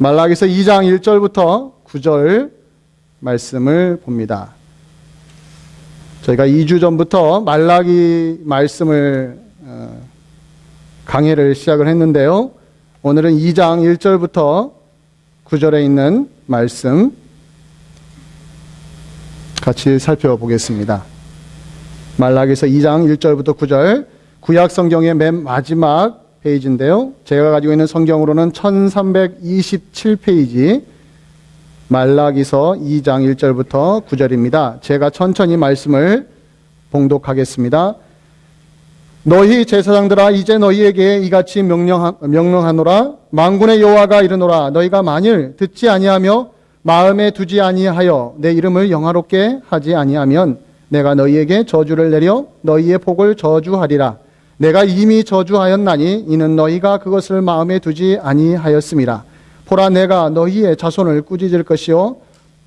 말라기서 2장 1절부터 9절 말씀을 봅니다. 저희가 2주 전부터 말라기 말씀을 강해를 시작을 했는데요. 오늘은 2장 1절부터 9절에 있는 말씀 같이 살펴보겠습니다. 말라기서 2장 1절부터 9절, 구약 성경의 맨 마지막 페이지인데요. 제가 가지고 있는 성경으로는 1327페이지, 말라기서 2장 1절부터 9절입니다. 제가 천천히 말씀을 봉독하겠습니다. 너희 제사장들아, 이제 너희에게 이같이 명령하노라. 만군의 여호와가 이르노라. 너희가 만일 듣지 아니하며 마음에 두지 아니하여 내 이름을 영화롭게 하지 아니하면 내가 너희에게 저주를 내려 너희의 복을 저주하리라. 내가 이미 저주하였나니 이는 너희가 그것을 마음에 두지 아니하였음이라. 보라, 내가 너희의 자손을 꾸짖을 것이요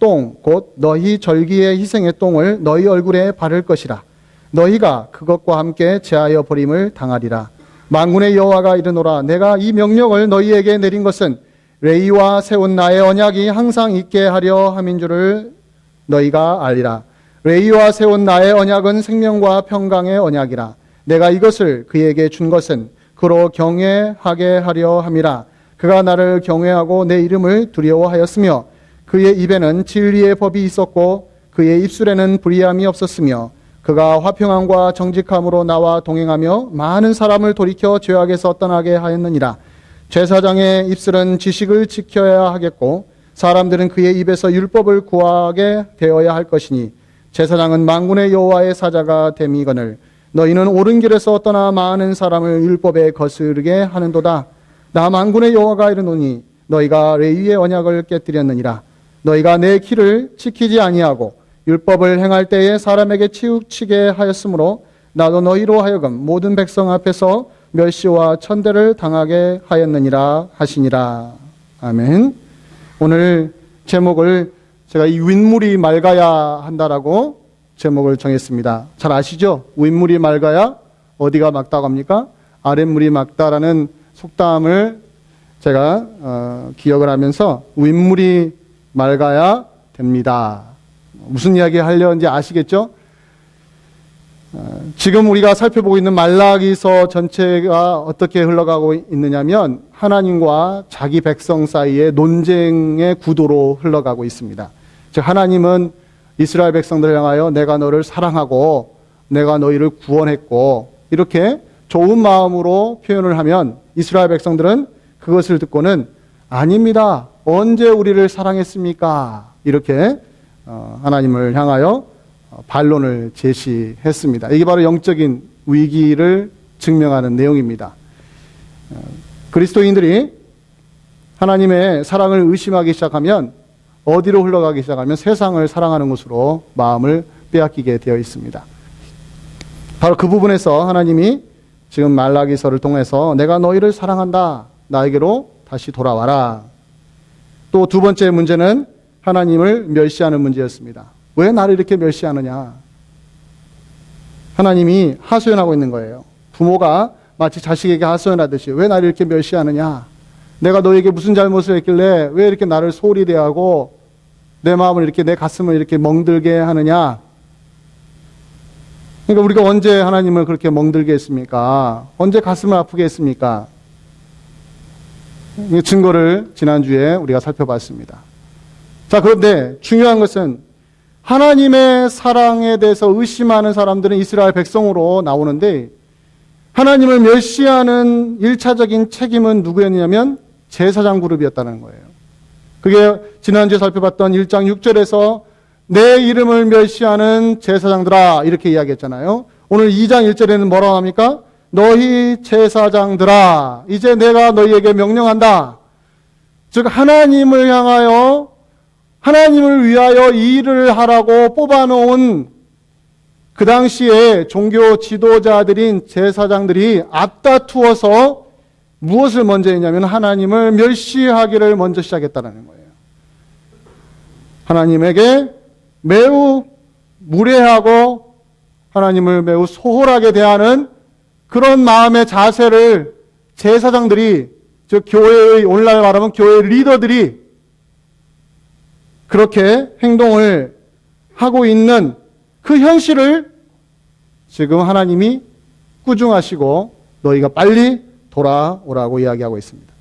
똥 곧 너희 절기의 희생의 똥을 너희 얼굴에 바를 것이라. 너희가 그것과 함께 제하여 버림을 당하리라. 만군의 여호와가 이르노라. 내가 이 명령을 너희에게 내린 것은 레위와 세운 나의 언약이 항상 있게 하려 함인 줄을 너희가 알리라. 레위와 세운 나의 언약은 생명과 평강의 언약이라. 내가 이것을 그에게 준 것은 그로 경외하게 하려 함이라. 그가 나를 경외하고 내 이름을 두려워하였으며 그의 입에는 진리의 법이 있었고 그의 입술에는 불의함이 없었으며 그가 화평함과 정직함으로 나와 동행하며 많은 사람을 돌이켜 죄악에서 떠나게 하였느니라. 제사장의 입술은 지식을 지켜야 하겠고 사람들은 그의 입에서 율법을 구하게 되어야 할 것이니 제사장은 만군의 여호와의 사자가 됨이거늘 너희는 옳은 길에서 떠나 많은 사람을 율법에 거스르게 하는도다. 나 만군의 여호와가 이르노니 너희가 레위의 언약을 깨뜨렸느니라. 너희가 내 길을 지키지 아니하고 율법을 행할 때에 사람에게 치우치게 하였으므로 나도 너희로 하여금 모든 백성 앞에서 멸시와 천대를 당하게 하였느니라 하시니라. 아멘. 오늘 제목을 제가 이 윗물이 맑아야 한다라고 제목을 정했습니다. 잘 아시죠? 윗물이 맑아야 어디가 맑다고 합니까? 아랫물이 맑다라는 속담을 제가 기억을 하면서 윗물이 맑아야 됩니다. 무슨 이야기 하려는지 아시겠죠? 지금 우리가 살펴보고 있는 말라기서 전체가 어떻게 흘러가고 있느냐면 하나님과 자기 백성 사이의 논쟁의 구도로 흘러가고 있습니다. 즉 하나님은 이스라엘 백성들을 향하여 내가 너를 사랑하고 내가 너희를 구원했고 이렇게 좋은 마음으로 표현을 하면 이스라엘 백성들은 그것을 듣고는 아닙니다. 언제 우리를 사랑했습니까? 이렇게 하나님을 향하여 반론을 제시했습니다. 이게 바로 영적인 위기를 증명하는 내용입니다. 그리스도인들이 하나님의 사랑을 의심하기 시작하면 어디로 흘러가기 시작하면 세상을 사랑하는 것으로 마음을 빼앗기게 되어 있습니다. 바로 그 부분에서 하나님이 지금 말라기서를 통해서 내가 너희를 사랑한다. 나에게로 다시 돌아와라. 또 두 번째 문제는 하나님을 멸시하는 문제였습니다. 왜 나를 이렇게 멸시하느냐? 하나님이 하소연하고 있는 거예요. 부모가 마치 자식에게 하소연하듯이 왜 나를 이렇게 멸시하느냐? 내가 너에게 무슨 잘못을 했길래 왜 이렇게 나를 소홀히 대하고 내 마음을 이렇게 내 가슴을 이렇게 멍들게 하느냐? 그러니까 우리가 언제 하나님을 그렇게 멍들게 했습니까? 언제 가슴을 아프게 했습니까? 이 증거를 지난주에 우리가 살펴봤습니다. 자, 그런데 중요한 것은 하나님의 사랑에 대해서 의심하는 사람들은 이스라엘 백성으로 나오는데 하나님을 멸시하는 1차적인 책임은 누구였냐면 제사장 그룹이었다는 거예요. 그게 지난주에 살펴봤던 1장 6절에서 내 이름을 멸시하는 제사장들아 이렇게 이야기했잖아요. 오늘 2장 1절에는 뭐라고 합니까? 너희 제사장들아 이제 내가 너희에게 명령한다. 즉 하나님을 향하여 하나님을 위하여 이 일을 하라고 뽑아놓은 그 당시에 종교 지도자들인 제사장들이 앞다투어서 무엇을 먼저 했냐면 하나님을 멸시하기를 먼저 시작했다는 거예요. 하나님에게 매우 무례하고 하나님을 매우 소홀하게 대하는 그런 마음의 자세를 제사장들이 즉 교회의, 오늘날 말하면 교회의 리더들이 그렇게 행동을 하고 있는 그 현실을 지금 하나님이 꾸중하시고 너희가 빨리 돌아오라고 이야기하고 있습니다.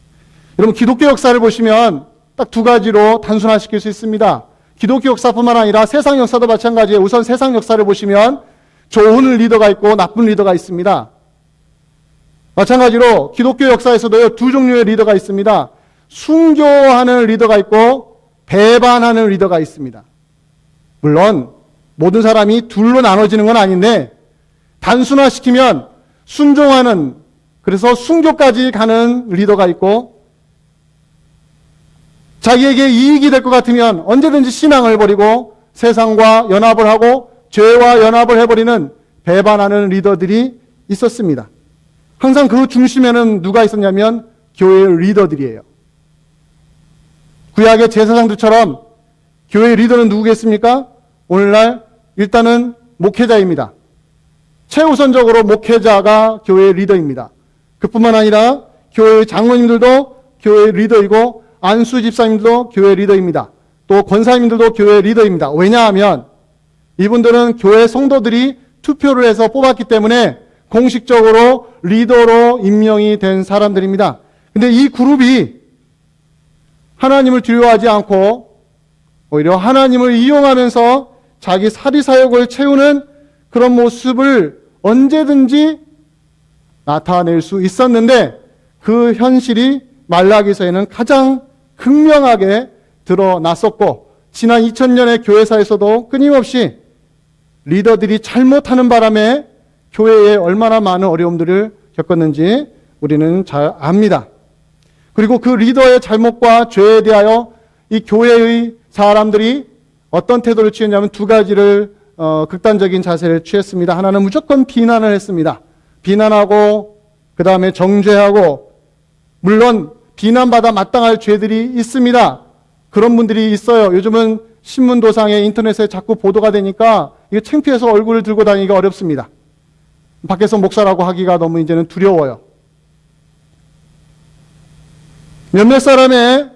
여러분, 기독교 역사를 보시면 딱 두 가지로 단순화시킬 수 있습니다. 기독교 역사뿐만 아니라 세상 역사도 마찬가지예요. 우선 세상 역사를 보시면 좋은 리더가 있고 나쁜 리더가 있습니다. 마찬가지로 기독교 역사에서도요, 두 종류의 리더가 있습니다. 순교하는 리더가 있고 배반하는 리더가 있습니다. 물론 모든 사람이 둘로 나눠지는 건 아닌데 단순화시키면 순종하는, 그래서 순교까지 가는 리더가 있고, 자기에게 이익이 될 것 같으면 언제든지 신앙을 버리고 세상과 연합을 하고 죄와 연합을 해버리는 배반하는 리더들이 있었습니다. 항상 그 중심에는 누가 있었냐면 교회의 리더들이에요. 구약의 제사장들처럼 교회의 리더는 누구겠습니까? 오늘날 일단은 목회자입니다. 최우선적으로 목회자가 교회의 리더입니다. 그뿐만 아니라 교회의 장로님들도 교회의 리더이고 안수 집사님들도 교회의 리더입니다. 또 권사님들도 교회의 리더입니다. 왜냐하면 이분들은 교회 성도들이 투표를 해서 뽑았기 때문에 공식적으로 리더로 임명이 된 사람들입니다. 근데 이 그룹이 하나님을 두려워하지 않고 오히려 하나님을 이용하면서 자기 사리사욕을 채우는 그런 모습을 언제든지 나타낼 수 있었는데, 그 현실이 말라기서에는 가장 극명하게 드러났었고, 지난 2000년의 교회사에서도 끊임없이 리더들이 잘못하는 바람에 교회에 얼마나 많은 어려움들을 겪었는지 우리는 잘 압니다. 그리고 그 리더의 잘못과 죄에 대하여 이 교회의 사람들이 어떤 태도를 취했냐면 두 가지를 극단적인 자세를 취했습니다. 하나는 무조건 비난을 했습니다. 비난하고 그 다음에 정죄하고, 물론 비난받아 마땅할 죄들이 있습니다. 그런 분들이 있어요. 요즘은 신문도상에 인터넷에 자꾸 보도가 되니까 이게 창피해서 얼굴을 들고 다니기가 어렵습니다. 밖에서 목사라고 하기가 너무 이제는 두려워요. 몇몇 사람의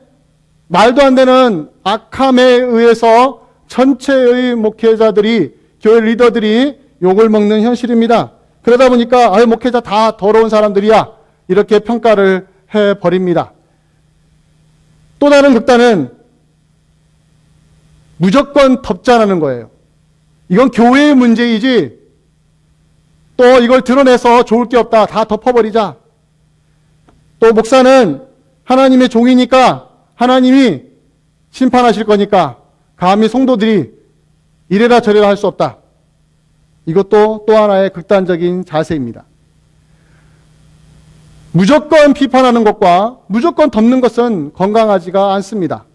말도 안 되는 악함에 의해서 전체의 목회자들이, 교회 리더들이 욕을 먹는 현실입니다. 그러다 보니까 목회자 다 더러운 사람들이야, 이렇게 평가를 해버립니다. 또 다른 극단은 무조건 덮자라는 거예요. 이건 교회의 문제이지 또 이걸 드러내서 좋을 게 없다, 다 덮어버리자. 또 목사는 하나님의 종이니까 하나님이 심판하실 거니까 감히 성도들이 이래라 저래라 할 수 없다. 이것도 또 하나의 극단적인 자세입니다. 무조건 비판하는 것과 무조건 덮는 것은 건강하지가 않습니다.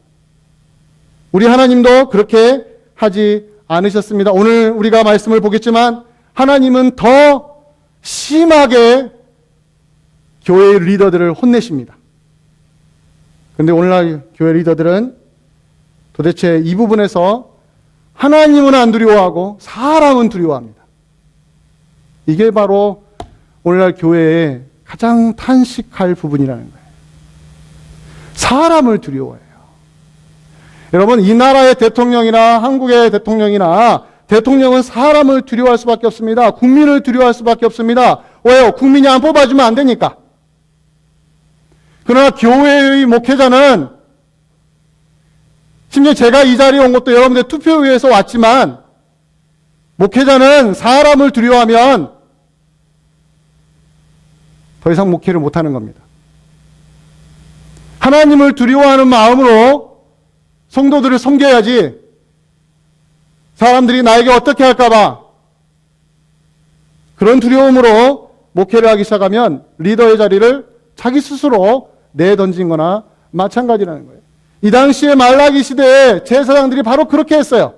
우리 하나님도 그렇게 하지 않으셨습니다. 오늘 우리가 말씀을 보겠지만 하나님은 더 심하게 교회의 리더들을 혼내십니다. 그런데 오늘날 교회 리더들은 도대체 이 부분에서 하나님은 안 두려워하고 사람은 두려워합니다. 이게 바로 오늘날 교회의 가장 탄식할 부분이라는 거예요. 사람을 두려워해요. 여러분, 이 나라의 대통령이나 한국의 대통령이나 대통령은 사람을 두려워할 수밖에 없습니다. 국민을 두려워할 수밖에 없습니다. 왜요? 국민이 안 뽑아주면 안 되니까. 그러나 교회의 목회자는, 심지어 제가 이 자리에 온 것도 여러분들 투표에 의해서 왔지만, 목회자는 사람을 두려워하면 더 이상 목회를 못하는 겁니다. 하나님을 두려워하는 마음으로 성도들을 섬겨야지, 사람들이 나에게 어떻게 할까봐 그런 두려움으로 목회를 하기 시작하면 리더의 자리를 자기 스스로 내던진 거나 마찬가지라는 거예요. 이 당시에 말라기 시대에 제사장들이 바로 그렇게 했어요.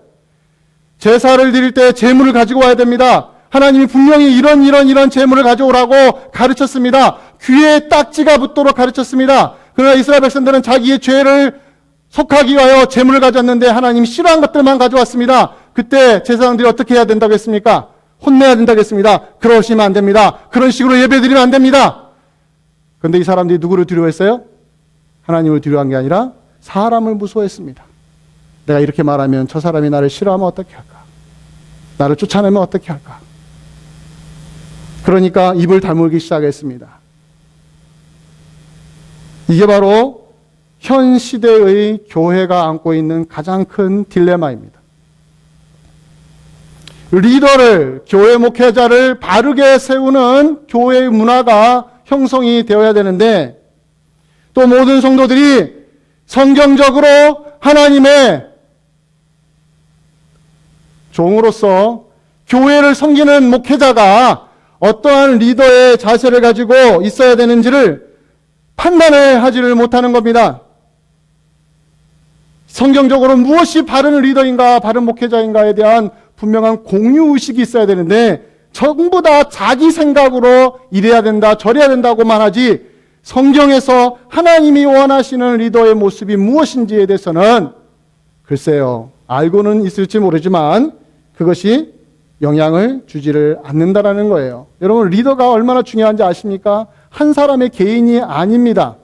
제사를 드릴 때 제물을 가지고 와야 됩니다. 하나님이 분명히 이런 제물을 가져오라고 가르쳤습니다. 귀에 딱지가 붙도록 가르쳤습니다. 그러나 이스라엘 백성들은 자기의 죄를 속하기 위하여 제물을 가져왔는데 하나님이 싫어한 것들만 가져왔습니다. 그때 제사장들이 어떻게 해야 된다고 했습니까? 혼내야 된다고 했습니다. 그러시면 안 됩니다. 그런 식으로 예배드리면 안 됩니다. 그런데 이 사람들이 누구를 두려워했어요? 하나님을 두려워한 게 아니라 사람을 무서워했습니다. 내가 이렇게 말하면 저 사람이 나를 싫어하면 어떻게 할까? 나를 쫓아내면 어떻게 할까? 그러니까 입을 다물기 시작했습니다. 이게 바로 현 시대의 교회가 안고 있는 가장 큰 딜레마입니다. 리더를, 교회 목회자를 바르게 세우는 교회의 문화가 형성이 되어야 되는데, 또 모든 성도들이 성경적으로 하나님의 종으로서 교회를 섬기는 목회자가 어떠한 리더의 자세를 가지고 있어야 되는지를 판단을 하지를 못하는 겁니다. 성경적으로 무엇이 바른 리더인가, 바른 목회자인가에 대한 분명한 공유의식이 있어야 되는데, 전부 다 자기 생각으로 이래야 된다, 저래야 된다고만 하지, 성경에서 하나님이 원하시는 리더의 모습이 무엇인지에 대해서는 글쎄요, 알고는 있을지 모르지만 그것이 영향을 주지를 않는다라는 거예요. 여러분, 리더가 얼마나 중요한지 아십니까? 한 사람의 개인이 아닙니다.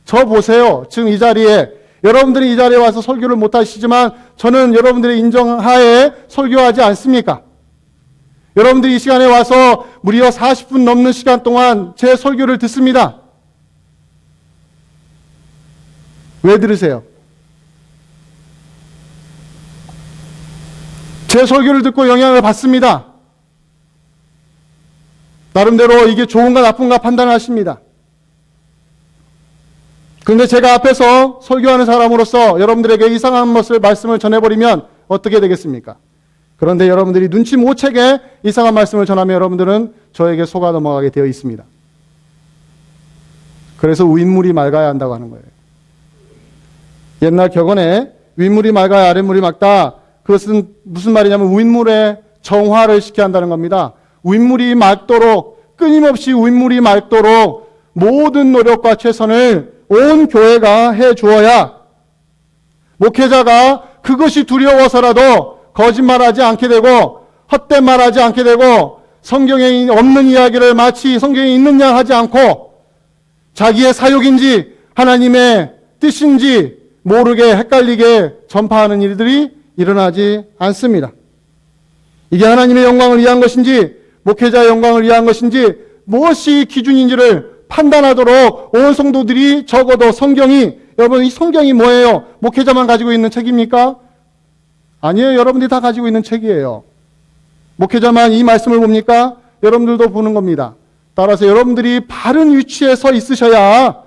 저 보세요. 지금 이 자리에, 여러분들이 이 자리에 와서 설교를 못 하시지만 저는 여러분들의 인정하에 설교하지 않습니까? 여러분들이 이 시간에 와서 무려 40분 넘는 시간 동안 제 설교를 듣습니다. 왜 들으세요? 제 설교를 듣고 영향을 받습니다. 나름대로 이게 좋은가 나쁜가 판단하십니다. 그런데 제가 앞에서 설교하는 사람으로서 여러분들에게 이상한 말씀을 전해버리면 어떻게 되겠습니까? 그런데 여러분들이 눈치 못 채게 이상한 말씀을 전하면 여러분들은 저에게 속아 넘어가게 되어 있습니다. 그래서 윗물이 맑아야 한다고 하는 거예요. 옛날 격언에 윗물이 맑아야 아랫물이 맑다. 그것은 무슨 말이냐면 윗물에 정화를 시켜야 한다는 겁니다. 윗물이 맑도록, 끊임없이 윗물이 맑도록 모든 노력과 최선을 온 교회가 해 주어야 목회자가 그것이 두려워서라도 거짓말하지 않게 되고 헛된 말하지 않게 되고 성경에 없는 이야기를 마치 성경에 있는 양 하지 않고 자기의 사욕인지 하나님의 뜻인지 모르게 헷갈리게 전파하는 일들이 일어나지 않습니다. 이게 하나님의 영광을 위한 것인지 목회자의 영광을 위한 것인지 무엇이 기준인지를 판단하도록 온 성도들이 적어도 성경이, 여러분 이 성경이 뭐예요? 목회자만 가지고 있는 책입니까? 아니에요. 여러분들이 다 가지고 있는 책이에요. 목회자만 이 말씀을 봅니까? 여러분들도 보는 겁니다. 따라서 여러분들이 바른 위치에 서 있으셔야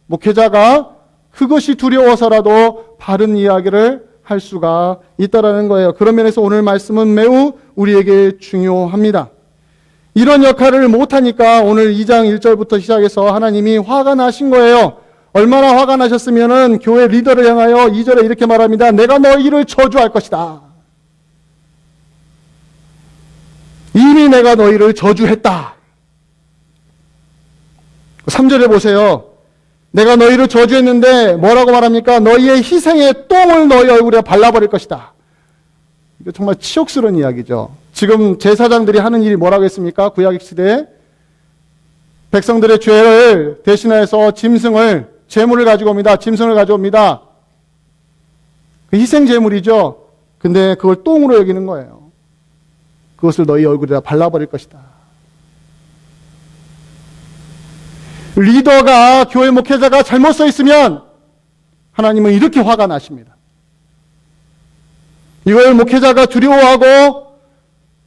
목회자가 그것이 두려워서라도 바른 이야기를 할 수가 있다라는 거예요. 그런 면에서 오늘 말씀은 매우 우리에게 중요합니다. 이런 역할을 못하니까 오늘 2장 1절부터 시작해서 하나님이 화가 나신 거예요. 얼마나 화가 나셨으면은 교회 리더를 향하여 2절에 이렇게 말합니다. 내가 너희를 저주할 것이다. 이미 내가 너희를 저주했다. 3절에 보세요. 내가 너희를 저주했는데 뭐라고 말합니까? 너희의 희생의 똥을 너희 얼굴에 발라버릴 것이다. 이거 정말 치욕스러운 이야기죠. 지금 제사장들이 하는 일이 뭐라고 했습니까? 구약 시대에 백성들의 죄를 대신해서 짐승을, 제물을 가지고 옵니다. 짐승을 가져옵니다. 그 희생 제물이죠. 근데 그걸 똥으로 여기는 거예요. 그것을 너희 얼굴에다 발라버릴 것이다. 리더가, 교회 목회자가 잘못 서 있으면 하나님은 이렇게 화가 나십니다. 이걸 목회자가 두려워하고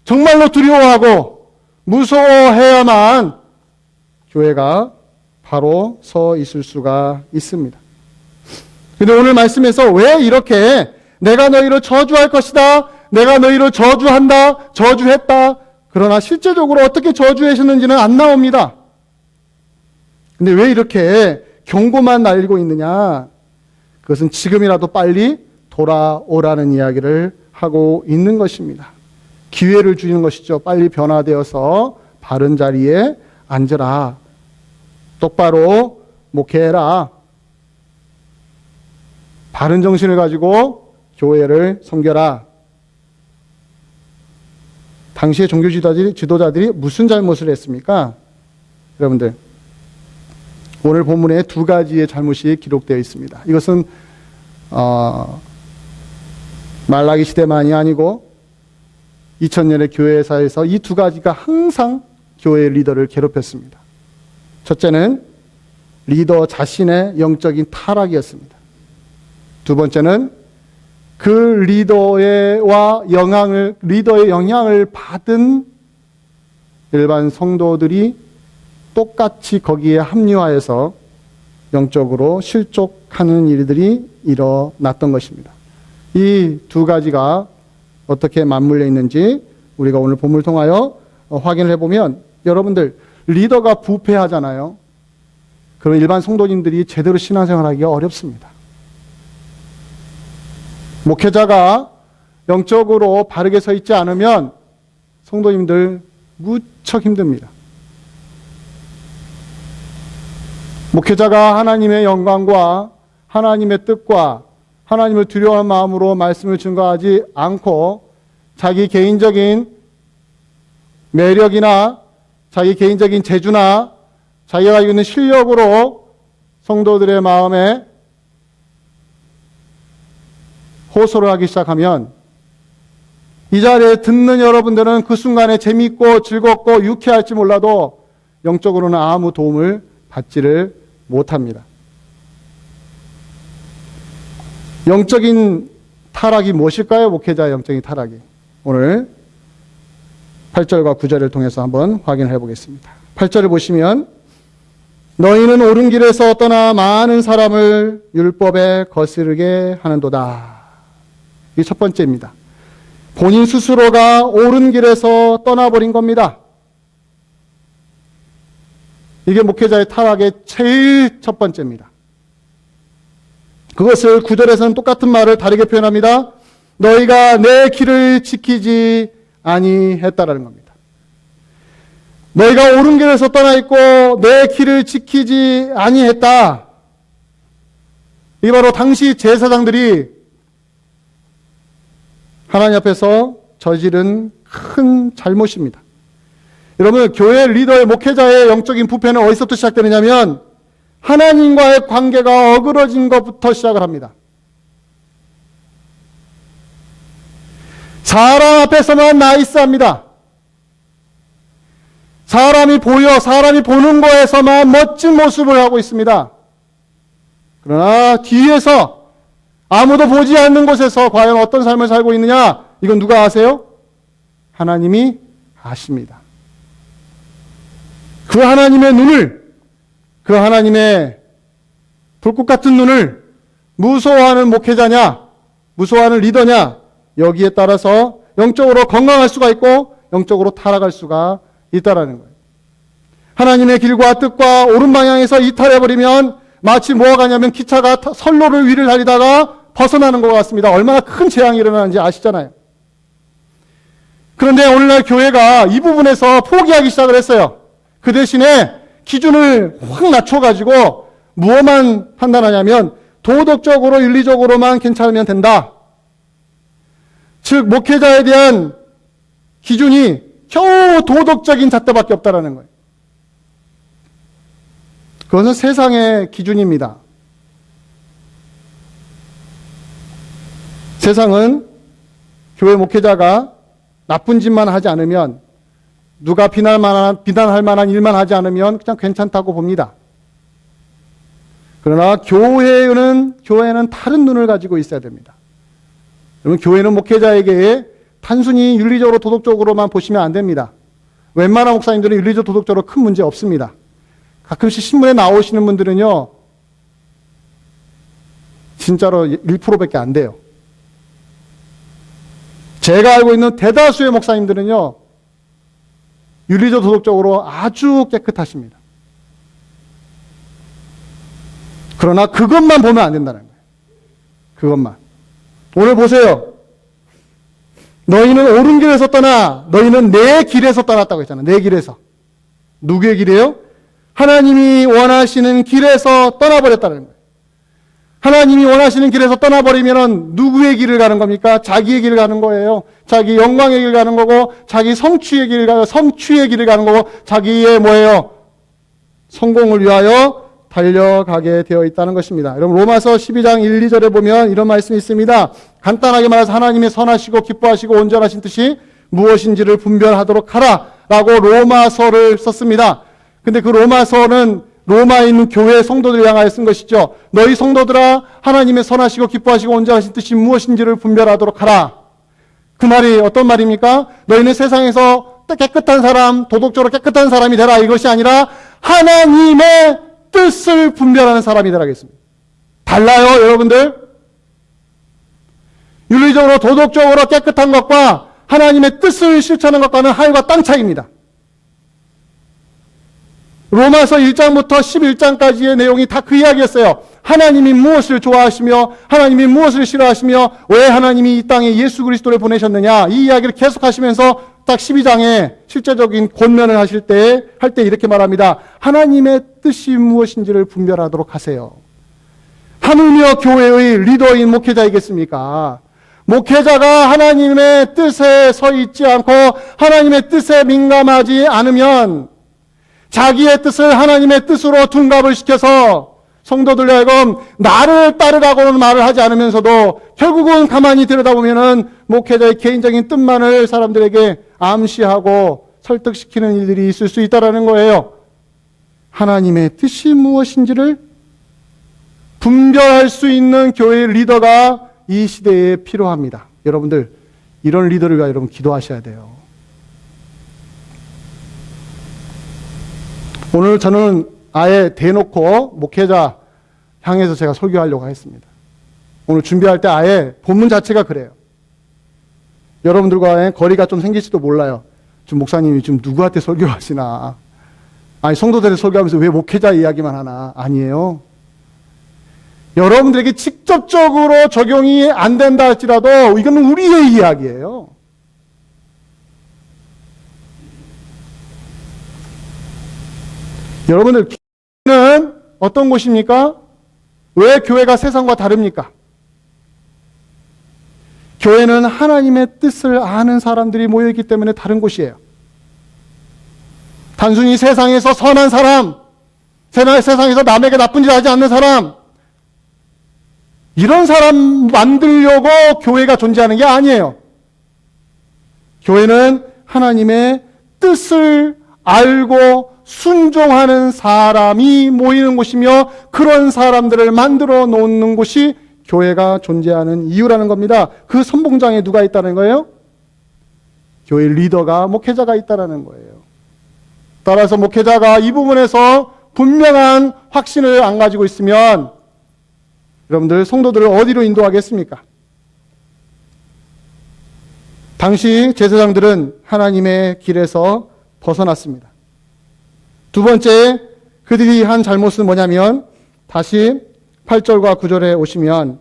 정말로 두려워하고 무서워해야만 교회가 바로 서 있을 수가 있습니다. 근데 오늘 말씀에서 왜 이렇게 내가 너희를 저주할 것이다, 내가 너희를 저주한다, 저주했다, 그러나 실제적으로 어떻게 저주하셨는지는 안 나옵니다. 근데 왜 이렇게 경고만 날리고 있느냐? 그것은 지금이라도 빨리 돌아오라는 이야기를 하고 있는 것입니다. 기회를 주는 것이죠. 빨리 변화되어서 바른 자리에 앉으라. 똑바로 목회해라. 바른 정신을 가지고 교회를 섬겨라. 당시의 종교 지도자들이 무슨 잘못을 했습니까? 여러분들, 오늘 본문에 두 가지의 잘못이 기록되어 있습니다. 이것은 말라기 시대만이 아니고 2000년의 교회사에서 이 두 가지가 항상 교회의 리더를 괴롭혔습니다. 첫째는 리더 자신의 영적인 타락이었습니다. 두 번째는 그 리더의 영향을 받은 일반 성도들이 똑같이 거기에 합류하여서 영적으로 실족하는 일들이 일어났던 것입니다. 이 두 가지가 어떻게 맞물려 있는지 우리가 오늘 본문을 통하여 확인을 해보면, 여러분들 리더가 부패하잖아요. 그럼 일반 성도님들이 제대로 신앙생활하기가 어렵습니다. 목회자가 영적으로 바르게 서 있지 않으면 성도님들 무척 힘듭니다. 목회자가 하나님의 영광과 하나님의 뜻과 하나님을 두려워하는 마음으로 말씀을 증거하지 않고 자기 개인적인 매력이나 자기 개인적인 재주나 자기가 가지고 있는 실력으로 성도들의 마음에 호소를 하기 시작하면 이 자리에 듣는 여러분들은 그 순간에 재미있고 즐겁고 유쾌할지 몰라도 영적으로는 아무 도움을 받지를 못합니다. 영적인 타락이 무엇일까요? 목회자의 영적인 타락이. 오늘 8절과 9절을 통해서 한번 확인해 보겠습니다. 8절을 보시면 너희는 옳은 길에서 떠나 많은 사람을 율법에 거스르게 하는도다. 이게 첫 번째입니다. 본인 스스로가 옳은 길에서 떠나버린 겁니다. 이게 목회자의 타락의 제일 첫 번째입니다. 그것을 9절에서는 똑같은 말을 다르게 표현합니다. 너희가 내 길을 지키지 아니했다라는 겁니다. 너희가 옳은 길에서 떠나 있고 내 길을 지키지 아니했다. 이게 바로 당시 제사장들이 하나님 앞에서 저지른 큰 잘못입니다. 여러분, 교회 리더의 목회자의 영적인 부패는 어디서부터 시작되느냐면 하나님과의 관계가 어그러진 것부터 시작을 합니다. 사람 앞에서만 나이스합니다. 사람이 보는 거에서만 멋진 모습을 하고 있습니다. 그러나 뒤에서 아무도 보지 않는 곳에서 과연 어떤 삶을 살고 있느냐? 이건 누가 아세요? 하나님이 아십니다. 그 하나님의 눈을, 그 하나님의 불꽃 같은 눈을 무서워하는 목회자냐, 무서워하는 리더냐, 여기에 따라서 영적으로 건강할 수가 있고 영적으로 타락할 수가 있다라는 거예요. 하나님의 길과 뜻과 옳은 방향에서 이탈해버리면 마치 뭐가 가냐면 기차가 선로를 위를 달리다가 벗어나는 것 같습니다. 얼마나 큰 재앙이 일어나는지 아시잖아요. 그런데 오늘날 교회가 이 부분에서 포기하기 시작을 했어요. 그 대신에 기준을 확 낮춰가지고 무엇만 판단하냐면 도덕적으로 윤리적으로만 괜찮으면 된다. 즉 목회자에 대한 기준이 겨우 도덕적인 잣대밖에 없다라는 거예요. 그것은 세상의 기준입니다. 세상은 교회 목회자가 나쁜 짓만 하지 않으면, 누가 비난할 만한 일만 하지 않으면 그냥 괜찮다고 봅니다. 그러나 교회는 다른 눈을 가지고 있어야 됩니다. 여러분, 교회는 목회자에게 단순히 윤리적으로 도덕적으로만 보시면 안 됩니다. 웬만한 목사님들은 윤리적 도덕적으로 큰 문제 없습니다. 가끔씩 신문에 나오시는 분들은요, 진짜로 1%밖에 안 돼요. 제가 알고 있는 대다수의 목사님들은요, 윤리적 도덕적으로 아주 깨끗하십니다. 그러나 그것만 보면 안 된다는 거예요. 그것만. 오늘 보세요. 너희는 옳은 길에서 떠나, 너희는 내 길에서 떠났다고 했잖아요. 내 길에서. 누구의 길이에요? 하나님이 원하시는 길에서 떠나버렸다는 거예요. 하나님이 원하시는 길에서 떠나버리면 누구의 길을 가는 겁니까? 자기의 길을 가는 거예요. 자기 영광의 길을 가는 거고, 자기 성취의 길을 가는 거고, 자기의 뭐예요? 성공을 위하여 달려가게 되어 있다는 것입니다. 여러분 로마서 12장 1, 2절에 보면 이런 말씀이 있습니다. 간단하게 말해서 하나님이 선하시고 기뻐하시고 온전하신 뜻이 무엇인지를 분별하도록 하라 라고 로마서를 썼습니다. 근데 그 로마서는 로마에 있는 교회 성도들을 향하여 쓴 것이죠. 너희 성도들아 하나님의 선하시고 기뻐하시고 온전하신 뜻이 무엇인지를 분별하도록 하라. 그 말이 어떤 말입니까? 너희는 세상에서 깨끗한 사람, 도덕적으로 깨끗한 사람이 되라 이것이 아니라 하나님의 뜻을 분별하는 사람이 되라 하겠습니다. 달라요 여러분들? 윤리적으로 도덕적으로 깨끗한 것과 하나님의 뜻을 실천하는 것과는 하늘과 땅 차이입니다. 로마서 1장부터 11장까지의 내용이 다 그 이야기였어요. 하나님이 무엇을 좋아하시며 하나님이 무엇을 싫어하시며 왜 하나님이 이 땅에 예수 그리스도를 보내셨느냐 이 이야기를 계속하시면서 딱 12장에 실제적인 권면을 할 때 이렇게 말합니다. 하나님의 뜻이 무엇인지를 분별하도록 하세요. 하물며 교회의 리더인 목회자이겠습니까? 목회자가 하나님의 뜻에 서 있지 않고 하나님의 뜻에 민감하지 않으면 자기의 뜻을 하나님의 뜻으로 둔갑을 시켜서 성도들 하여금 나를 따르라고는 말을 하지 않으면서도 결국은 가만히 들여다보면은 목회자의 개인적인 뜻만을 사람들에게 암시하고 설득시키는 일들이 있을 수 있다라는 거예요. 하나님의 뜻이 무엇인지를 분별할 수 있는 교회의 리더가 이 시대에 필요합니다. 여러분들 이런 리더를 위하여 여러분 기도하셔야 돼요. 오늘 저는 아예 대놓고 목회자 향해서 제가 설교하려고 했습니다. 오늘 준비할 때 아예 본문 자체가 그래요. 여러분들과의 거리가 좀 생길지도 몰라요. 지금 목사님이 지금 누구한테 설교하시나. 아니 성도들의 설교하면서 왜 목회자 이야기만 하나. 아니에요. 여러분들에게 직접적으로 적용이 안 된다 할지라도 이거는 우리의 이야기예요. 여러분들 교회는 어떤 곳입니까? 왜 교회가 세상과 다릅니까? 교회는 하나님의 뜻을 아는 사람들이 모여있기 때문에 다른 곳이에요. 단순히 세상에서 선한 사람, 세상에서 남에게 나쁜 짓 하지 않는 사람, 이런 사람 만들려고 교회가 존재하는 게 아니에요. 교회는 하나님의 뜻을 알고 순종하는 사람이 모이는 곳이며 그런 사람들을 만들어 놓는 곳이 교회가 존재하는 이유라는 겁니다. 그 선봉장에 누가 있다는 거예요? 교회 리더가 목회자가 있다는 거예요. 따라서 목회자가 이 부분에서 분명한 확신을 안 가지고 있으면 여러분들 성도들을 어디로 인도하겠습니까? 당시 제사장들은 하나님의 길에서 벗어났습니다. 두 번째, 그들이 한 잘못은 뭐냐면 다시 8절과 9절에 오시면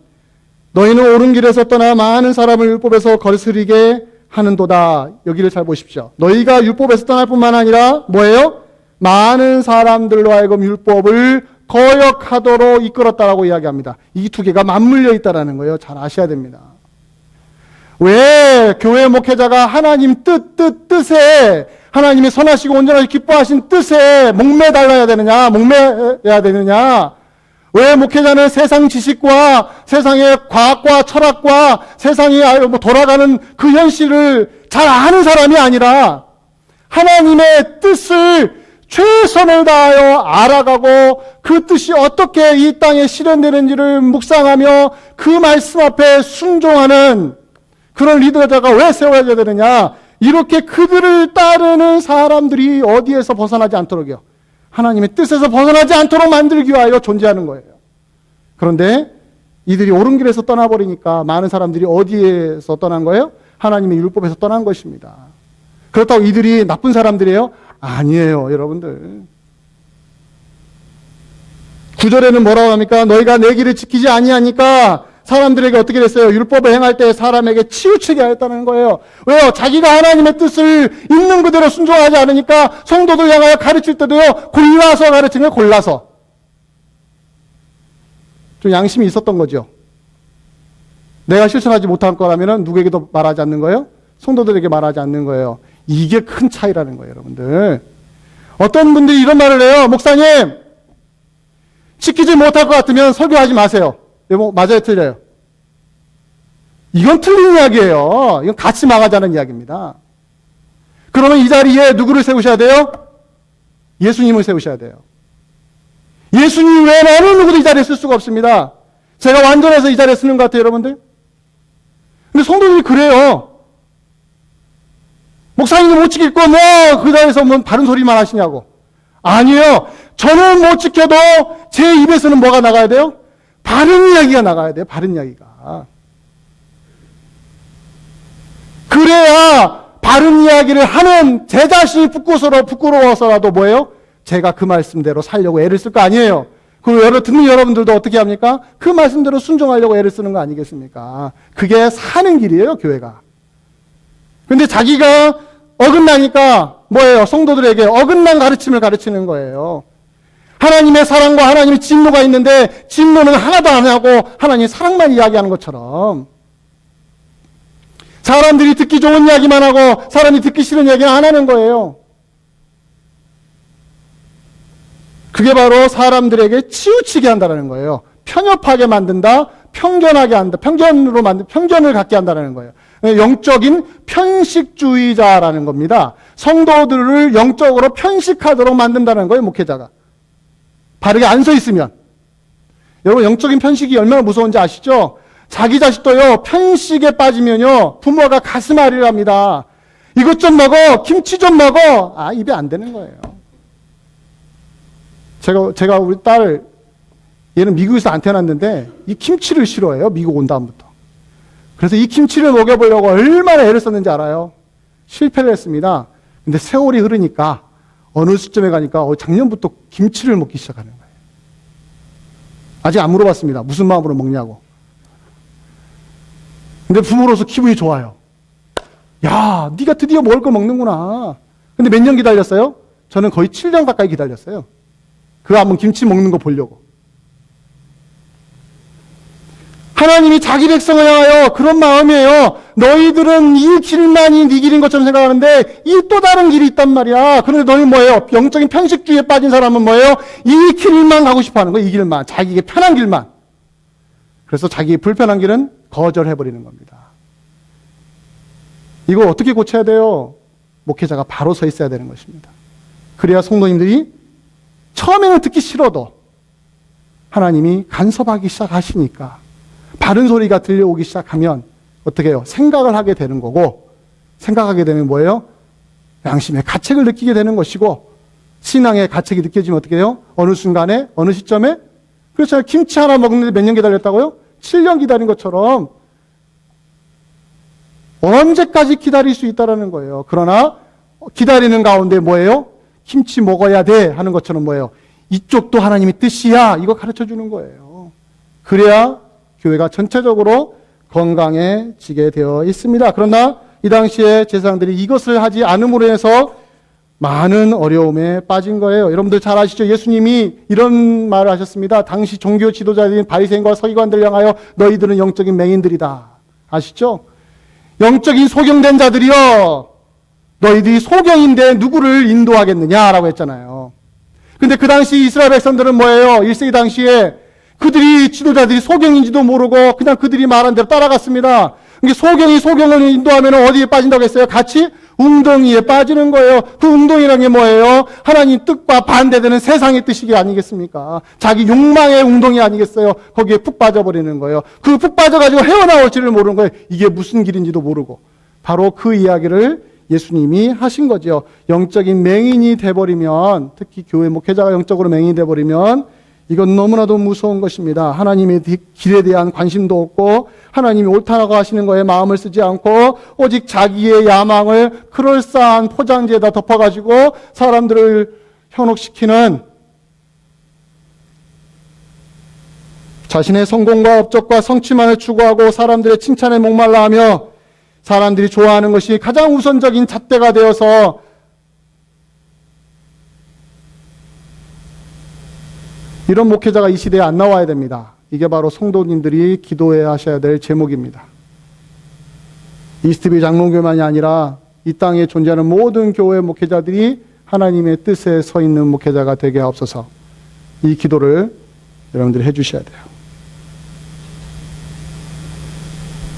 너희는 옳은 길에서 떠나 많은 사람을 율법에서 거스르게 하는도다. 여기를 잘 보십시오. 너희가 율법에서 떠날 뿐만 아니라 뭐예요? 많은 사람들로 하여금 율법을 거역하도록 이끌었다라고 이야기합니다. 이 두 개가 맞물려 있다라는 거예요. 잘 아셔야 됩니다. 왜 교회 목회자가 하나님 뜻에 하나님의 선하시고 온전하시고 기뻐하신 뜻에 목매달라야 되느냐? 목매야 되느냐? 왜 목회자는 세상 지식과 세상의 과학과 철학과 세상이 돌아가는 그 현실을 잘 아는 사람이 아니라 하나님의 뜻을 최선을 다하여 알아가고 그 뜻이 어떻게 이 땅에 실현되는지를 묵상하며 그 말씀 앞에 순종하는 그런 리더자가 왜 세워야 되느냐? 이렇게 그들을 따르는 사람들이 어디에서 벗어나지 않도록요. 하나님의 뜻에서 벗어나지 않도록 만들기 위하여 존재하는 거예요. 그런데 이들이 옳은 길에서 떠나버리니까 많은 사람들이 어디에서 떠난 거예요? 하나님의 율법에서 떠난 것입니다. 그렇다고 이들이 나쁜 사람들이에요? 아니에요, 여러분들. 9절에는 뭐라고 합니까? 너희가 내 길을 지키지 아니하니까 사람들에게 어떻게 됐어요? 율법을 행할 때 사람에게 치우치게 하였다는 거예요. 왜요? 자기가 하나님의 뜻을 있는 그대로 순종하지 않으니까 성도들 향하여 가르칠 때도요, 골라서 가르치는 거예요, 골라서. 좀 양심이 있었던 거죠. 내가 실천하지 못할 거라면 누구에게도 말하지 않는 거예요? 성도들에게 말하지 않는 거예요. 이게 큰 차이라는 거예요, 여러분들. 어떤 분들이 이런 말을 해요. 목사님, 지키지 못할 것 같으면 설교하지 마세요. 여보, 맞아요, 틀려요? 이건 틀린 이야기예요. 이건 같이 망하자는 이야기입니다. 그러면 이 자리에 누구를 세우셔야 돼요? 예수님을 세우셔야 돼요. 예수님 외에는 어느 누구도 이 자리에 쓸 수가 없습니다. 제가 완전해서 이 자리에 쓰는 것 같아요, 여러분들? 근데 성도들이 그래요. 목사님도 못 지키고 그 자리에서 바른 소리만 하시냐고. 아니에요. 저는 못 지켜도 제 입에서는 뭐가 나가야 돼요? 바른 이야기가 나가야 돼요. 바른 이야기가. 그래야 바른 이야기를 하는 제 자신이 부끄러워서라도 뭐예요? 제가 그 말씀대로 살려고 애를 쓸 거 아니에요. 그리고 듣는 여러분들도 어떻게 합니까? 그 말씀대로 순종하려고 애를 쓰는 거 아니겠습니까? 그게 사는 길이에요, 교회가. 근데 자기가 어긋나니까 뭐예요? 성도들에게 어긋난 가르침을 가르치는 거예요. 하나님의 사랑과 하나님의 진노가 있는데 진노는 하나도 안 하고 하나님의 사랑만 이야기하는 것처럼 사람들이 듣기 좋은 이야기만 하고 사람이 듣기 싫은 이야기는 안 하는 거예요. 그게 바로 사람들에게 치우치게 한다는 거예요. 편협하게 만든다, 편견하게 한다, 편견을 갖게 한다는 거예요. 영적인 편식주의자라는 겁니다. 성도들을 영적으로 편식하도록 만든다는 거예요, 목회자가. 바르게 안 서 있으면. 여러분, 영적인 편식이 얼마나 무서운지 아시죠? 자기 자식도요, 편식에 빠지면요, 부모가 가슴 앓이를 합니다. 이것 좀 먹어, 김치 좀 먹어. 입에 안 되는 거예요. 제가 우리 딸, 얘는 미국에서 안 태어났는데, 이 김치를 싫어해요, 미국 온 다음부터. 그래서 이 김치를 먹여보려고 얼마나 애를 썼는지 알아요? 실패를 했습니다. 근데 세월이 흐르니까, 어느 시점에 가니까, 작년부터 김치를 먹기 시작하는 거예요. 아직 안 물어봤습니다. 무슨 마음으로 먹냐고. 근데 부모로서 기분이 좋아요. 야, 네가 드디어 먹을 걸 먹는구나. 근데 몇 년 기다렸어요? 저는 거의 7년 가까이 기다렸어요. 그거 한번 김치 먹는 거 보려고. 하나님이 자기 백성을 향하여 그런 마음이에요. 너희들은 이 길만이 네 길인 것처럼 생각하는데 이 또 다른 길이 있단 말이야. 그런데 너희 뭐예요? 영적인 편식주의에 빠진 사람은 뭐예요? 이 길만 가고 싶어 하는 거예요. 이 길만. 자기에게 편한 길만. 그래서 자기 불편한 길은 거절해버리는 겁니다. 이거 어떻게 고쳐야 돼요? 목회자가 바로 서 있어야 되는 것입니다. 그래야 성도님들이 처음에는 듣기 싫어도 하나님이 간섭하기 시작하시니까 바른 소리가 들려오기 시작하면 어떻게 해요? 생각을 하게 되는 거고, 생각하게 되면 뭐예요? 양심의 가책을 느끼게 되는 것이고, 신앙의 가책이 느껴지면 어떻게 해요? 어느 순간에, 어느 시점에, 그렇잖아요. 김치 하나 먹는데 몇 년 기다렸다고요? 7년 기다린 것처럼 언제까지 기다릴 수 있다라는 거예요. 그러나 기다리는 가운데 뭐예요? 김치 먹어야 돼 하는 것처럼 뭐예요? 이쪽도 하나님의 뜻이야. 이거 가르쳐 주는 거예요. 그래야 교회가 전체적으로 건강해지게 되어 있습니다. 그러나 이 당시에 제사장들이 이것을 하지 않음으로 해서 많은 어려움에 빠진 거예요. 여러분들 잘 아시죠? 예수님이 이런 말을 하셨습니다. 당시 종교 지도자들인 바리새인과 서기관들 향하여 너희들은 영적인 맹인들이다. 아시죠? 영적인 소경된 자들이여, 너희들이 소경인데 누구를 인도하겠느냐라고 했잖아요. 근데 그 당시 이스라엘 백성들은 뭐예요? 1세기 당시에 그들이 지도자들이 소경인지도 모르고 그냥 그들이 말한 대로 따라갔습니다. 그러니까 소경이 소경을 인도하면 어디에 빠진다고 했어요? 같이 웅덩이에 빠지는 거예요. 그 웅덩이라는 게 뭐예요? 하나님 뜻과 반대되는 세상의 뜻이 아니겠습니까? 자기 욕망의 웅덩이 아니겠어요? 거기에 푹 빠져버리는 거예요. 그 푹 빠져가지고 헤어나올지를 모르는 거예요. 이게 무슨 길인지도 모르고. 바로 그 이야기를 예수님이 하신 거죠. 영적인 맹인이 돼버리면, 특히 교회 목회자가 영적으로 맹인이 돼버리면 이건 너무나도 무서운 것입니다. 하나님의 길에 대한 관심도 없고 하나님이 옳다라고 하시는 거에 마음을 쓰지 않고 오직 자기의 야망을 그럴싸한 포장지에다 덮어가지고 사람들을 현혹시키는, 자신의 성공과 업적과 성취만을 추구하고 사람들의 칭찬에 목말라 하며 사람들이 좋아하는 것이 가장 우선적인 잣대가 되어서 이런 목회자가 이 시대에 안 나와야 됩니다. 이게 바로 성도님들이 기도해야 하셔야 될 제목입니다. 이스트비 장로교만이 아니라 이 땅에 존재하는 모든 교회 목회자들이 하나님의 뜻에 서 있는 목회자가 되게 하옵소서. 이 기도를 여러분들이 해주셔야 돼요.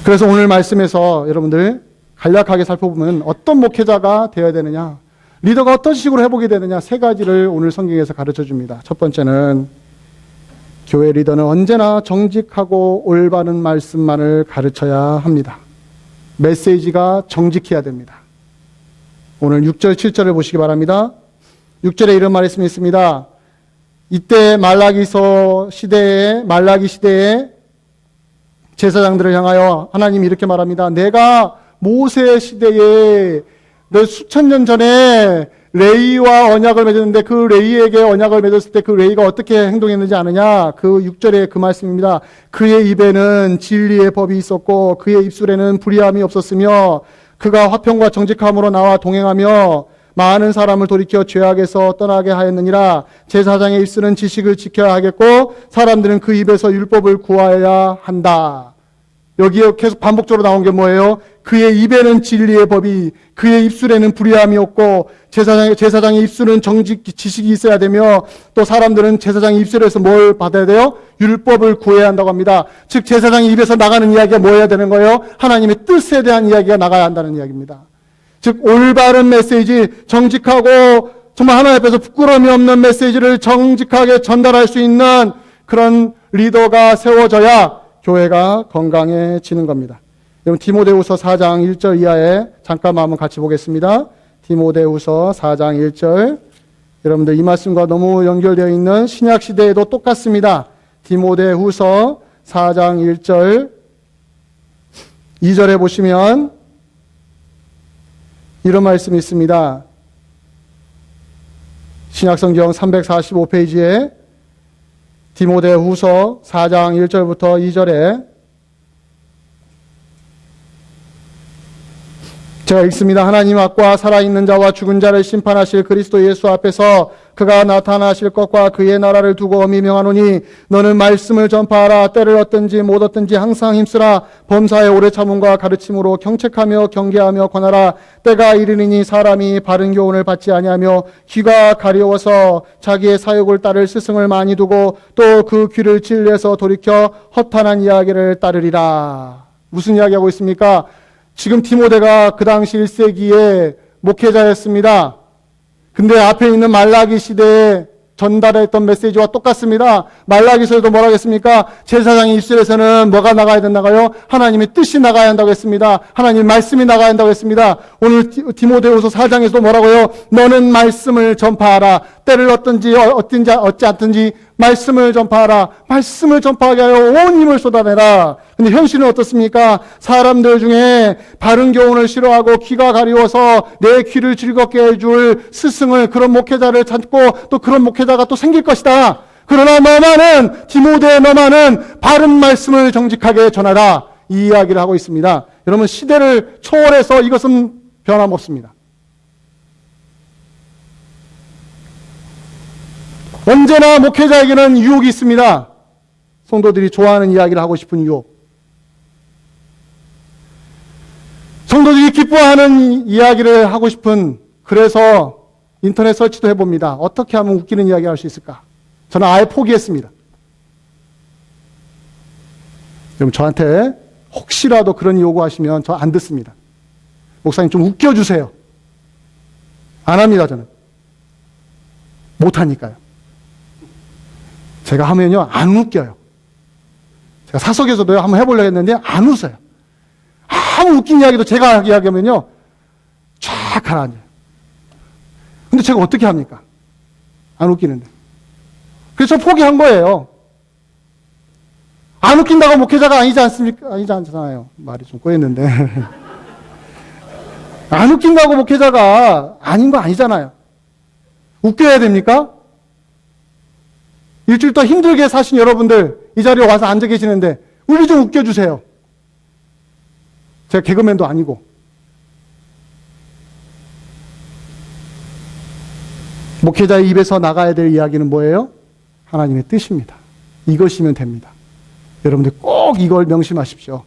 그래서 오늘 말씀에서 여러분들 간략하게 살펴보면 어떤 목회자가 되어야 되느냐, 리더가 어떤 식으로 해보게 되느냐, 세 가지를 오늘 성경에서 가르쳐 줍니다. 첫 번째는 교회 리더는 언제나 정직하고 올바른 말씀만을 가르쳐야 합니다. 메시지가 정직해야 됩니다. 오늘 6절, 7절을 보시기 바랍니다. 6절에 이런 말씀이 있습니다. 이때 말라기 시대에 제사장들을 향하여 하나님이 이렇게 말합니다. 내가 모세 시대에 수천 년 전에 레위와 언약을 맺었는데 그 레위에게 언약을 맺었을 때 그 레위가 어떻게 행동했는지 아느냐? 그 6절에 그 말씀입니다. 그의 입에는 진리의 법이 있었고 그의 입술에는 불의함이 없었으며 그가 화평과 정직함으로 나와 동행하며 많은 사람을 돌이켜 죄악에서 떠나게 하였느니라. 제사장의 입술은 지식을 지켜야 하겠고 사람들은 그 입에서 율법을 구하여야 한다. 여기에 계속 반복적으로 나온 게 뭐예요? 그의 입에는 진리의 법이, 그의 입술에는 불의함이 없고 제사장의 입술은 지식이 있어야 되며 또 사람들은 제사장의 입술에서 뭘 받아야 돼요? 율법을 구해야 한다고 합니다. 즉 제사장의 입에서 나가는 이야기가 뭐 해야 되는 거예요? 하나님의 뜻에 대한 이야기가 나가야 한다는 이야기입니다. 즉 올바른 메시지, 정직하고 정말 하나님 앞에서 부끄러움이 없는 메시지를 정직하게 전달할 수 있는 그런 리더가 세워져야 교회가 건강해지는 겁니다. 여러분 디모데후서 4장 1절 이하에 잠깐만 한번 같이 보겠습니다. 디모데후서 4장 1절. 여러분들 이 말씀과 너무 연결되어 있는 신약 시대에도 똑같습니다. 디모데후서 4장 1절 2절에 보시면 이런 말씀이 있습니다. 신약성경 345페이지에 디모데후서 4장 1절부터 2절에 제가 읽습니다. 하나님 앞과 살아있는 자와 죽은 자를 심판하실 그리스도 예수 앞에서 그가 나타나실 것과 그의 나라를 두고 엄히 명하노니 너는 말씀을 전파하라. 때를 얻든지 못 얻든지 항상 힘쓰라. 범사의 오래 참음과 가르침으로 경책하며 경계하며 권하라. 때가 이르니니 사람이 바른 교훈을 받지 아니하며 귀가 가려워서 자기의 사욕을 따를 스승을 많이 두고 또 그 귀를 진리에서 돌이켜 허탄한 이야기를 따르리라. 무슨 이야기하고 있습니까? 지금 디모데가 그 당시 1세기의 목회자였습니다. 근데 앞에 있는 말라기 시대에 전달했던 메시지와 똑같습니다. 말라기서도 뭐라고 했습니까? 제사장의 입술에서는 뭐가 나가야 된다고요? 하나님의 뜻이 나가야 한다고 했습니다. 하나님의 말씀이 나가야 한다고 했습니다. 오늘 디모데후서 4장에서도 뭐라고요? 너는 말씀을 전파하라. 때를 얻든지 얻지 않든지 말씀을 전파하라. 말씀을 전파하게 하여 온 힘을 쏟아내라. 근데 현실은 어떻습니까? 사람들 중에 바른 교훈을 싫어하고 귀가 가리워서 내 귀를 즐겁게 해줄 스승을, 그런 목회자를 찾고 또 그런 목회자가 또 생길 것이다. 그러나 너만은, 디모데 너만은 바른 말씀을 정직하게 전하라. 이 이야기를 하고 있습니다. 여러분 시대를 초월해서 이것은 변함없습니다. 언제나 목회자에게는 유혹이 있습니다. 성도들이 좋아하는 이야기를 하고 싶은 유혹. 성도들이 기뻐하는 이야기를 하고 싶은, 그래서 인터넷 설치도 해봅니다. 어떻게 하면 웃기는 이야기 할 수 있을까? 저는 아예 포기했습니다. 여러분 저한테 혹시라도 그런 요구하시면 저 안 듣습니다. 목사님 좀 웃겨주세요. 안 합니다. 저는 못하니까요. 제가 하면요 안 웃겨요. 제가 사석에서도 한번 해보려고 했는데 안 웃어요. 아무 웃긴 이야기도 제가 이야기하면요 쫙 가라앉아요. 근데 제가 어떻게 합니까? 안 웃기는데. 그래서 포기한 거예요. 안 웃긴다고 목회자가 아니지 않습니까? 아니지 않잖아요. 말이 좀 꼬였는데. 안 웃긴다고 목회자가 아닌 거 아니잖아요. 웃겨야 됩니까? 일주일 더 힘들게 사신 여러분들 이 자리에 와서 앉아 계시는데 우리 좀 웃겨주세요. 제가 개그맨도 아니고. 목회자의 입에서 나가야 될 이야기는 뭐예요? 하나님의 뜻입니다. 이것이면 됩니다. 여러분들 꼭 이걸 명심하십시오.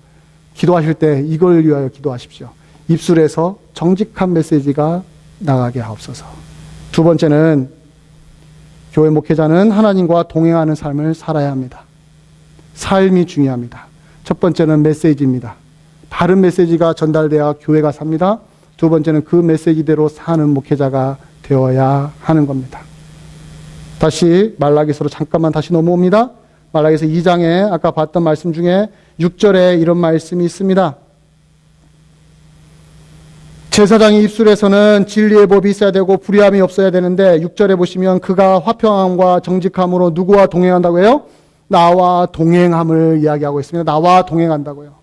기도하실 때 이걸 위하여 기도하십시오. 입술에서 정직한 메시지가 나가게 하옵소서. 두 번째는 교회 목회자는 하나님과 동행하는 삶을 살아야 합니다. 삶이 중요합니다. 첫 번째는 메시지입니다. 바른 메시지가 전달돼야 교회가 삽니다. 두 번째는 그 메시지대로 사는 목회자가 되어야 하는 겁니다. 다시 말라기서로 잠깐만 다시 넘어옵니다. 말라기서 2장에 아까 봤던 말씀 중에 6절에 이런 말씀이 있습니다. 제사장의 입술에서는 진리의 법이 있어야 되고 불의함이 없어야 되는데 6절에 보시면 그가 화평함과 정직함으로 누구와 동행한다고 해요? 나와 동행함을 이야기하고 있습니다. 나와 동행한다고요.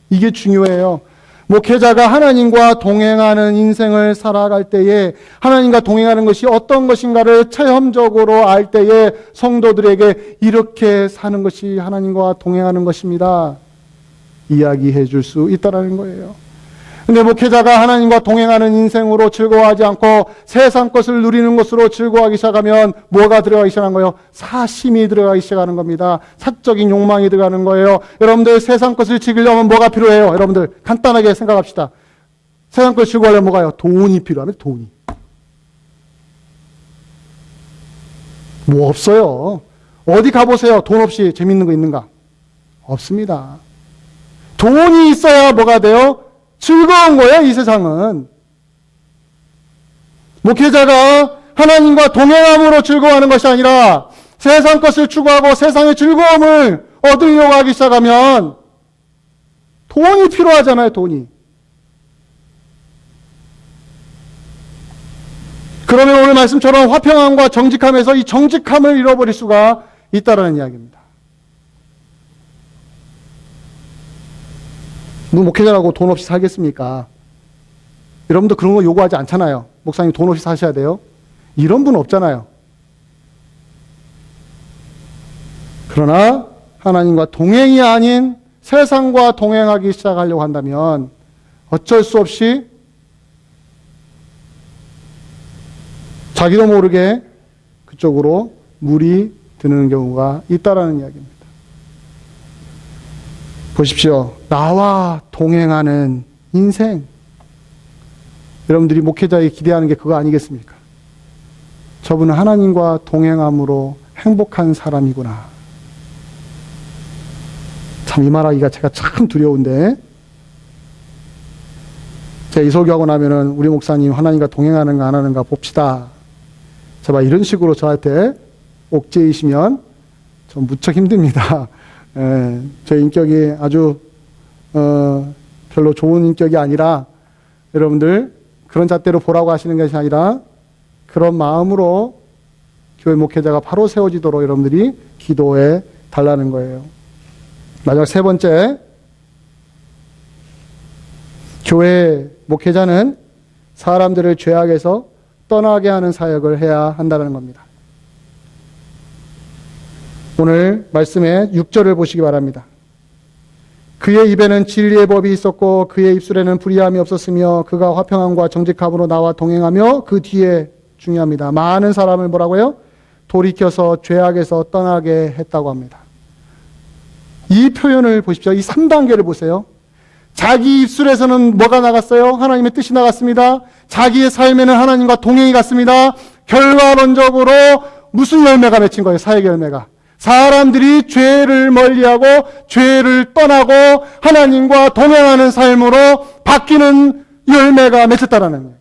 이게 중요해요. 목회자가 하나님과 동행하는 인생을 살아갈 때에 하나님과 동행하는 것이 어떤 것인가를 체험적으로 알 때에 성도들에게 이렇게 사는 것이 하나님과 동행하는 것입니다. 이야기해 줄 수 있다는 거예요. 근데 목회자가 하나님과 동행하는 인생으로 즐거워하지 않고 세상 것을 누리는 것으로 즐거워하기 시작하면 뭐가 들어가기 시작한 거예요? 사심이 들어가기 시작하는 겁니다. 사적인 욕망이 들어가는 거예요. 여러분들 세상 것을 즐기려면 뭐가 필요해요? 여러분들 간단하게 생각합시다. 세상 것을 즐거워하려면 뭐가요? 돈이 필요합니다. 돈이. 뭐 없어요. 어디 가보세요. 돈 없이 재밌는 거 있는가? 없습니다. 돈이 있어야 뭐가 돼요? 즐거운 거예요, 이 세상은. 목회자가 하나님과 동행함으로 즐거워하는 것이 아니라 세상 것을 추구하고 세상의 즐거움을 얻으려고 하기 시작하면 돈이 필요하잖아요, 돈이. 그러면 오늘 말씀처럼 화평함과 정직함에서 이 정직함을 잃어버릴 수가 있다는 이야기입니다. 목회자라고 돈 없이 살겠습니까? 여러분도 그런 거 요구하지 않잖아요. 목사님 돈 없이 사셔야 돼요. 이런 분 없잖아요. 그러나 하나님과 동행이 아닌 세상과 동행하기 시작하려고 한다면 어쩔 수 없이 자기도 모르게 그쪽으로 물이 드는 경우가 있다라는 이야기입니다. 보십시오. 나와 동행하는 인생. 여러분들이 목회자에 기대하는 게 그거 아니겠습니까? 저분은 하나님과 동행함으로 행복한 사람이구나. 참 이 말하기가 제가 참 두려운데, 제가 이 설교하고 나면은 우리 목사님 하나님과 동행하는가 안 하는가 봅시다. 제발 이런 식으로 저한테 옥죄이시면 좀 무척 힘듭니다. 제 인격이 아주 별로 좋은 인격이 아니라 여러분들 그런 잣대로 보라고 하시는 것이 아니라 그런 마음으로 교회 목회자가 바로 세워지도록 여러분들이 기도해 달라는 거예요. 마지막 세 번째, 교회 목회자는 사람들을 죄악에서 떠나게 하는 사역을 해야 한다는 겁니다. 오늘 말씀의 6절을 보시기 바랍니다. 그의 입에는 진리의 법이 있었고 그의 입술에는 불의함이 없었으며 그가 화평함과 정직함으로 나와 동행하며, 그 뒤에 중요합니다. 많은 사람을 뭐라고요? 돌이켜서 죄악에서 떠나게 했다고 합니다. 이 표현을 보십시오. 이 3단계를 보세요. 자기 입술에서는 뭐가 나갔어요? 하나님의 뜻이 나갔습니다. 자기의 삶에는 하나님과 동행이 갔습니다. 결과론적으로 무슨 열매가 맺힌 거예요? 사역의 열매가. 사람들이 죄를 멀리하고 죄를 떠나고 하나님과 동행하는 삶으로 바뀌는 열매가 맺혔다라는 거예요.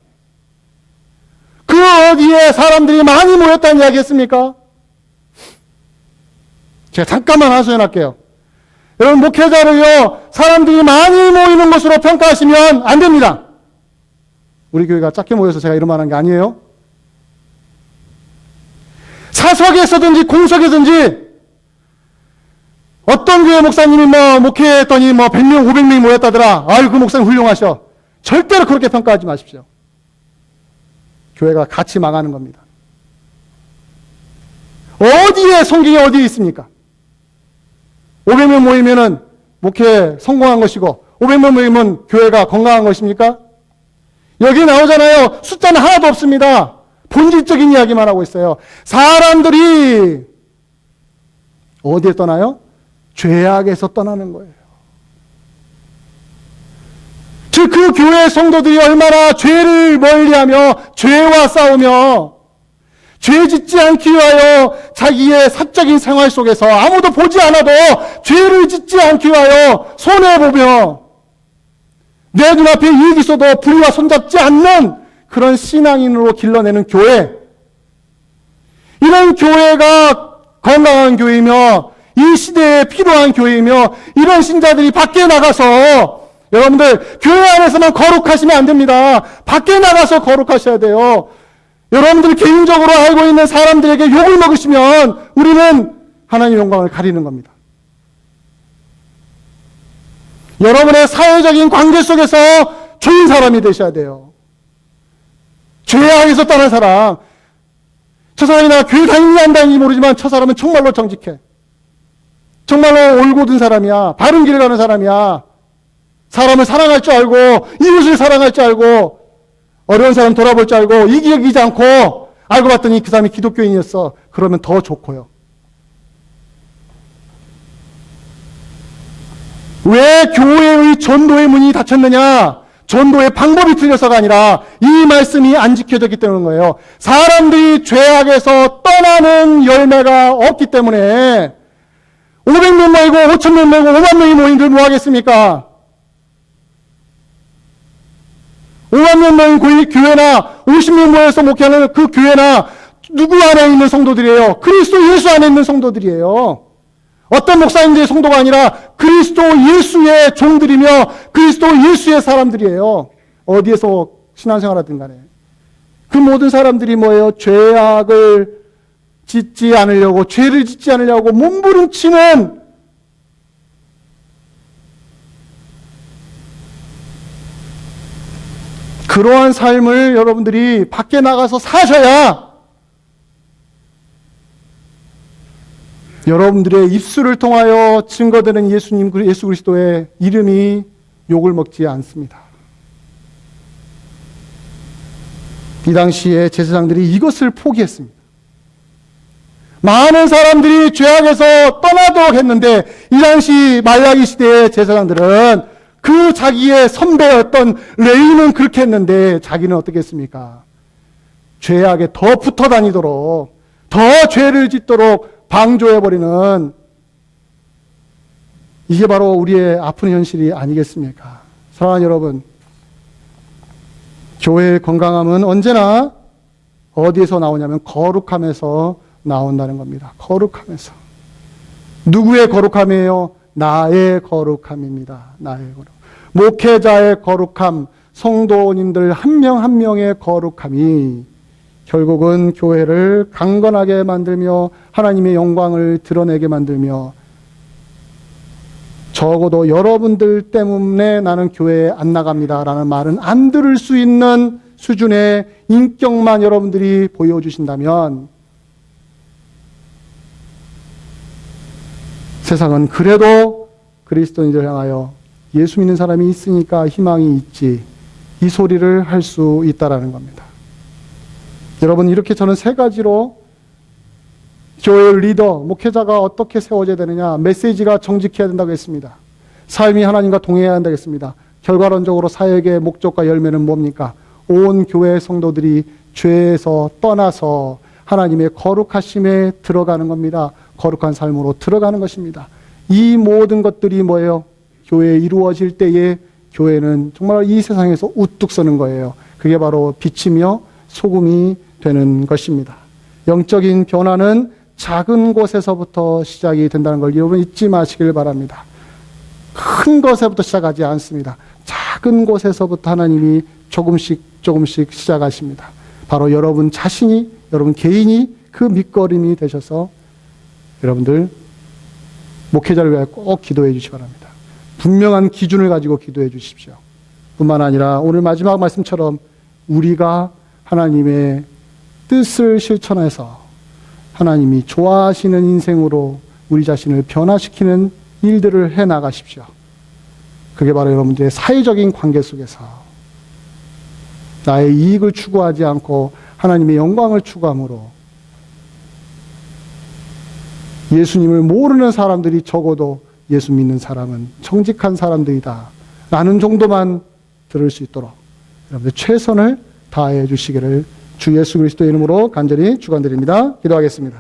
그 어디에 사람들이 많이 모였다는 이야기 했습니까? 제가 잠깐만 하소연할게요. 여러분, 목회자를요, 사람들이 많이 모이는 것으로 평가하시면 안 됩니다. 우리 교회가 작게 모여서 제가 이런 말 하는 게 아니에요. 사석에서든지 공석에서든지 어떤 교회 목사님이 목회했더니 100명, 500명이 모였다더라. 아유, 그 목사님 훌륭하셔. 절대로 그렇게 평가하지 마십시오. 교회가 같이 망하는 겁니다. 어디에 성경이 어디에 있습니까? 500명 모이면은 목회 성공한 것이고 500명 모이면 교회가 건강한 것입니까? 여기 나오잖아요. 숫자는 하나도 없습니다. 본질적인 이야기만 하고 있어요. 사람들이 어디에 떠나요? 죄악에서 떠나는 거예요. 즉, 그 교회 성도들이 얼마나 죄를 멀리하며 죄와 싸우며 죄 짓지 않기 위하여 자기의 사적인 생활 속에서 아무도 보지 않아도 죄를 짓지 않기 위하여 손해보며 내 눈앞에 이익이 있어도 불의와 손잡지 않는 그런 신앙인으로 길러내는 교회, 이런 교회가 건강한 교회이며 이 시대에 필요한 교회이며, 이런 신자들이 밖에 나가서, 여러분들 교회 안에서만 거룩하시면 안 됩니다. 밖에 나가서 거룩하셔야 돼요. 여러분들이 개인적으로 알고 있는 사람들에게 욕을 먹으시면 우리는 하나님의 영광을 가리는 겁니다. 여러분의 사회적인 관계 속에서 좋은 사람이 되셔야 돼요. 죄악에서 떠난 사람. 저 사람이 나 교회 다니는지 안 다니는지 모르지만 저 사람은 정말로 정직해. 정말로 올곧은 사람이야. 바른 길을 가는 사람이야. 사람을 사랑할 줄 알고, 이웃을 사랑할 줄 알고, 어려운 사람 돌아볼 줄 알고, 이기지 않고, 알고 봤더니 그 사람이 기독교인이었어. 그러면 더 좋고요. 왜 교회의 전도의 문이 닫혔느냐? 전도의 방법이 틀려서가 아니라 이 말씀이 안 지켜졌기 때문인 거예요. 사람들이 죄악에서 떠나는 열매가 없기 때문에 500명 모이고 5,000명 모이고 5만 명이 모인들 뭐 하겠습니까? 5만 명 모인 교회나 50명 모여서 목회하는 그 교회나 누구 안에 있는 성도들이에요? 그리스도 예수 안에 있는 성도들이에요. 어떤 목사님들의 성도가 아니라 그리스도 예수의 종들이며 그리스도 예수의 사람들이에요. 어디에서 신앙생활하든 간에. 그 모든 사람들이 뭐예요? 죄악을 짓지 않으려고, 죄를 짓지 않으려고 몸부림치는 그러한 삶을 여러분들이 밖에 나가서 사셔야 여러분들의 입술을 통하여 증거되는 예수님, 예수 그리스도의 이름이 욕을 먹지 않습니다. 이 당시에 제사장들이 이것을 포기했습니다. 많은 사람들이 죄악에서 떠나도록 했는데 이 당시 말라기 시대의 제사장들은 그 자기의 선배였던 레위는 그렇게 했는데 자기는 어떻게 했습니까? 죄악에 더 붙어 다니도록, 더 죄를 짓도록 방조해버리는, 이게 바로 우리의 아픈 현실이 아니겠습니까? 사랑하는 여러분, 교회의 건강함은 언제나 어디에서 나오냐면 거룩함에서 나온다는 겁니다. 거룩함에서. 누구의 거룩함이에요? 나의 거룩함입니다. 나의 거룩. 목회자의 거룩함, 성도님들 한 명 한 명의 거룩함이 결국은 교회를 강건하게 만들며 하나님의 영광을 드러내게 만들며, 적어도 여러분들 때문에 나는 교회에 안 나갑니다라는 말은 안 들을 수 있는 수준의 인격만 여러분들이 보여주신다면 세상은 그래도 그리스도인들을 향하여 예수 믿는 사람이 있으니까 희망이 있지, 이 소리를 할 수 있다라는 겁니다. 여러분, 이렇게 저는 세 가지로 교회의 리더, 목회자가 어떻게 세워져야 되느냐, 메시지가 정직해야 된다고 했습니다. 삶이 하나님과 동행해야 한다고 했습니다. 결과론적으로 사역의 목적과 열매는 뭡니까? 온 교회 성도들이 죄에서 떠나서 하나님의 거룩하심에 들어가는 겁니다. 거룩한 삶으로 들어가는 것입니다. 이 모든 것들이 뭐예요? 교회에 이루어질 때에 교회는 정말 이 세상에서 우뚝 서는 거예요. 그게 바로 빛이며 소금이 되는 것입니다. 영적인 변화는 작은 곳에서부터 시작이 된다는 걸 여러분 잊지 마시길 바랍니다. 큰 것에부터 시작하지 않습니다. 작은 곳에서부터 하나님이 조금씩 시작하십니다. 바로 여러분 자신이, 여러분 개인이 그 밑거름이 되셔서 여러분들 목회자를 위하여 꼭 기도해 주시기 바랍니다. 분명한 기준을 가지고 기도해 주십시오. 뿐만 아니라 오늘 마지막 말씀처럼 우리가 하나님의 뜻을 실천해서 하나님이 좋아하시는 인생으로 우리 자신을 변화시키는 일들을 해나가십시오. 그게 바로 여러분들의 사회적인 관계 속에서 나의 이익을 추구하지 않고 하나님의 영광을 추구함으로 예수님을 모르는 사람들이 적어도 예수 믿는 사람은 정직한 사람들이다 라는 정도만 들을 수 있도록 여러분들 최선을 다해 주시기를 주 예수 그리스도의 이름으로 간절히 축원드립니다. 기도하겠습니다.